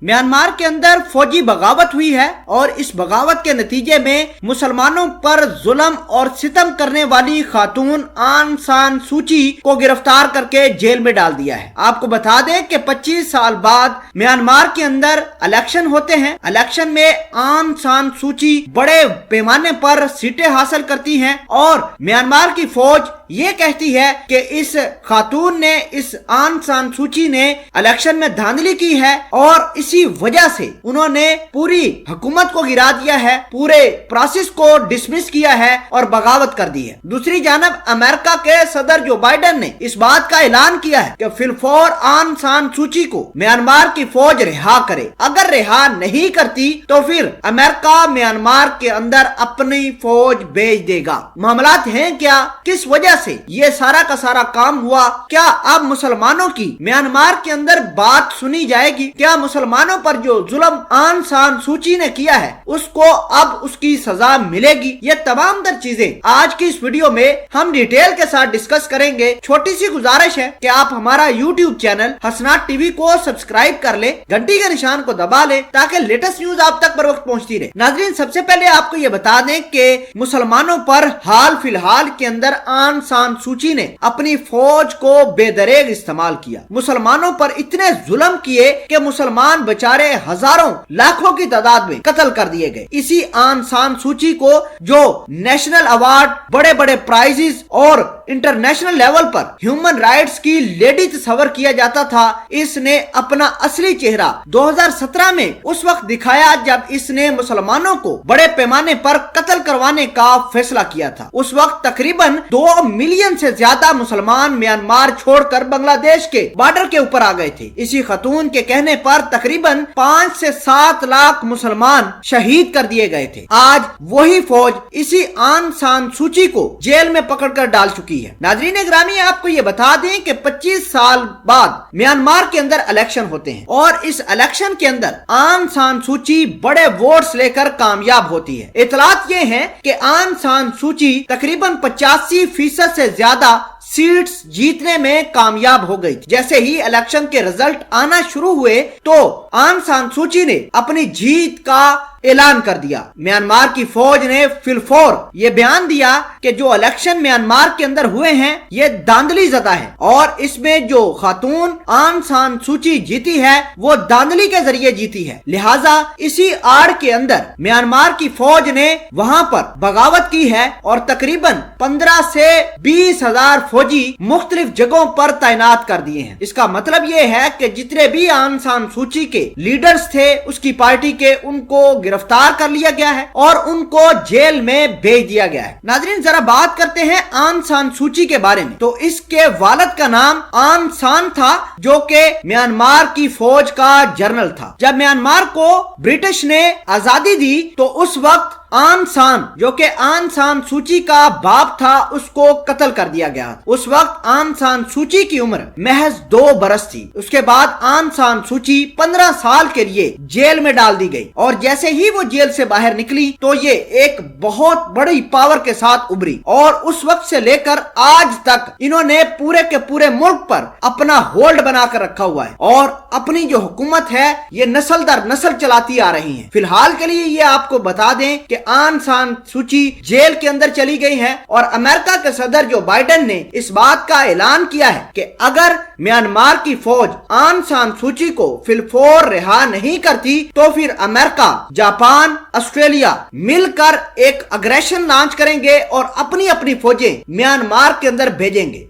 Myanmar के अंदर फौजी बगावत हुई है और इस बगावत के नतीजे में मुसलमानों पर जुल्म और सितम करने वाली खातून आंग सान सूची को गिरफ्तार करके जेल में डाल दिया है। आपको बता दें कि 25 साल बाद म्यांमार के अंदर इलेक्शन होते हैं। इलेक्शन में आंग सान सूची बड़े पैमाने पर सीटें हासिल करती हैं और म्यांमार की फौज ये कहती है कि इस खातून ने, इस आंग सान सूची ने इलेक्शन में धांधली की है और इसी वजह से उन्होंने पूरी हुकूमत को गिरा दिया है, पूरे प्रोसेस को डिसमिस किया है और बगावत कर दी है। दूसरी जानब अमेरिका के सदर जो बाइडेन ने इस बात का ऐलान किया है कि फिलफौर आंग सान सूची को म्यांमार की फौज रिहा करे। अगर रिहा नहीं करती तो फिर अमेरिका म्यांमार के अंदर अपनी फौज भेज देगा। मामलात हैं क्या, किस वजह से ये सारा का सारा काम हुआ? क्या अब मुसलमानों की म्यांमार के अंदर बात सुनी जाएगी? क्या मुसलमानों पर जो जुल्म आंग सान सूची ने किया है उसको अब उसकी सजा मिलेगी? ये तमाम तर चीजें आज की इस वीडियो में हम डिटेल के साथ डिस्कस करेंगे। छोटी सी गुजारिश है कि आप हमारा यूट्यूब चैनल हसनात टीवी को सब्सक्राइब कर ले, घंटी के निशान को दबा ले ताकि लेटेस्ट न्यूज आप तक बर वक्त पहुंचती रहे। नाजरीन, सबसे पहले आपको ये बता दें कि मुसलमानों पर हाल फिलहाल के अंदर आंग सान सूची ने अपनी फौज को बेदरेग इस्तेमाल किया। मुसलमानों पर इतने जुल्म किए कि मुसलमान बेचारे हजारों लाखों की तादाद में कत्ल कर दिए गए। इसी आंग सान सूची को जो नेशनल अवार्ड, बड़े बड़े प्राइजेस और इंटरनेशनल लेवल पर ह्यूमन राइट्स की लेडी तस्वर किया जाता था, इसने अपना असली चेहरा 2017 में उस वक्त दिखाया जब इसने मुसलमानों को बड़े पैमाने पर कत्ल करवाने का फैसला किया था। उस वक्त तकरीबन 2 मिलियन से ज्यादा मुसलमान म्यांमार छोड़कर बांग्लादेश के बॉर्डर के ऊपर आ गए थे। इसी खतून के कहने पर तकरीबन 5 से 7 लाख मुसलमान शहीद कर दिए गए थे। आज वही फौज इसी आंग सान सूची को जेल में पकड़कर डाल चुकी है। नाजरीन ग्रामी, आपको ये बता दें कि 25 साल बाद म्यांमार के अंदर इलेक्शन होते हैं और इस इलेक्शन के अंदर आंग सान सूची बड़े वोट्स लेकर कामयाब होती है। इतलात ये है कि आंग सान सूची तकरीबन 85% से ज्यादा सीट्स जीतने में कामयाब हो गई। जैसे ही इलेक्शन के रिजल्ट आना शुरू हुए तो आंग सान सूची ने अपनी जीत का ऐलान कर दिया। म्यांमार की फौज ने फिलफौर ये बयान दिया कि जो इलेक्शन म्यांमार के अंदर हुए हैं ये धांधली ज़दा है और इसमें जो खातून आंग सान सूची जीती है वो धांधली के जरिए जीती है। लिहाजा इसी आड़ के अंदर म्यांमार की फौज ने वहां पर बगावत की है और तकरीबन 15 से 20 हजार फौजी मुख्तलिफ जगहों पर तैनात कर दिए हैं। इसका मतलब ये है कि जितने भी आंग सान सूची के लीडर्स थे उसकी पार्टी के, उनको गिरफ्तार कर लिया गया है और उनको जेल में भेज दिया गया है। नाजरीन, जरा बात करते हैं आंग सान सूची के बारे में। तो इसके वालिद का नाम आंग सान था जो कि म्यांमार की फौज का जनरल था। जब म्यांमार को ब्रिटिश ने आजादी दी तो उस वक्त आंग सान जो कि आंग सान सूची का बाप था उसको कत्ल कर दिया गया। उस वक्त आंग सान सूची की उम्र महज 2 बरस थी। उसके बाद आंग सान सूची 15 साल के लिए जेल में डाल दी गई और जैसे ही वो जेल से बाहर निकली तो ये एक बहुत बड़ी पावर के साथ उभरी और उस वक्त से लेकर आज तक इन्होंने पूरे के पूरे मुल्क पर अपना होल्ड बनाकर रखा हुआ है और अपनी जो हुकूमत है ये नस्ल दर नस्ल चलाती आ रही है। फिलहाल के लिए ये आपको बता दें कि आंग सान सूची जेल के अंदर चली गई है और अमेरिका के सदर जो बाइडेन ने इस बात का ऐलान किया है कि अगर म्यांमार की फौज आंग सान सूची को फिलफौर रिहा नहीं करती तो फिर अमेरिका, जापान, ऑस्ट्रेलिया मिलकर एक अग्रेशन लॉन्च करेंगे और अपनी अपनी फौजें म्यांमार के अंदर भेजेंगे।